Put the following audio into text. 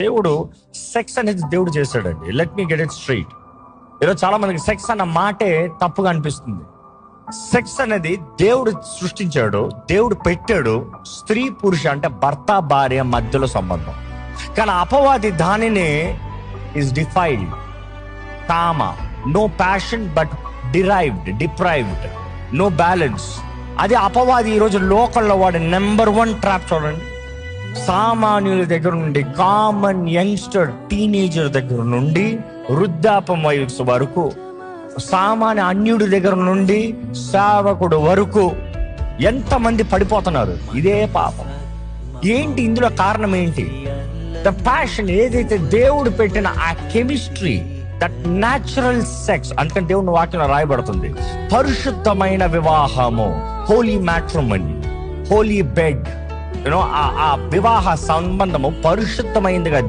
దేవుడు సెక్స్ అనేది దేవుడు చేశాడండి. Let me get it straight. ఈరోజు చాలా మందికి సెక్స్ అన్న మాటే తప్పుగా అనిపిస్తుంది. సెక్స్ అనేది దేవుడు సృష్టించాడు, దేవుడు పెట్టాడు. స్త్రీ పురుష అంటే భర్త భార్య మధ్యలో సంబంధం. కానీ అపవాది దానిని is defiled, comma, no passion but deprived, no balance. అది అపవాది ఈరోజు లోకంలో వాడు నెంబర్ 1 ట్రాప్. చూడండి, సామాన్యుల దగ్గర నుండి, కామన్ యంగ్స్టర్ టీనేజర్ దగ్గర నుండి వృద్ధాపం వయసు వరకు, సామాన్య అన్యుడి దగ్గర నుండి సేవకుడు వరకు ఎంతమంది పడిపోతున్నారు. ఇదే పాపం. ఏంటి ఇందులో కారణం ఏంటి? ద ప్యాషన్, ఏదైతే దేవుడు పెట్టిన ఆ కెమిస్ట్రీ, దట్ న్యాచురల్ సెక్స్. అందుకని దేవుని వాక్యంలో రాయబడుతుంది, పరిశుద్ధమైన వివాహము, హోలీ మ్యాట్రిమనీ, హోలీ బెడ్. ఆ వివాహ సంబంధము పరిశుద్ధమైందిగా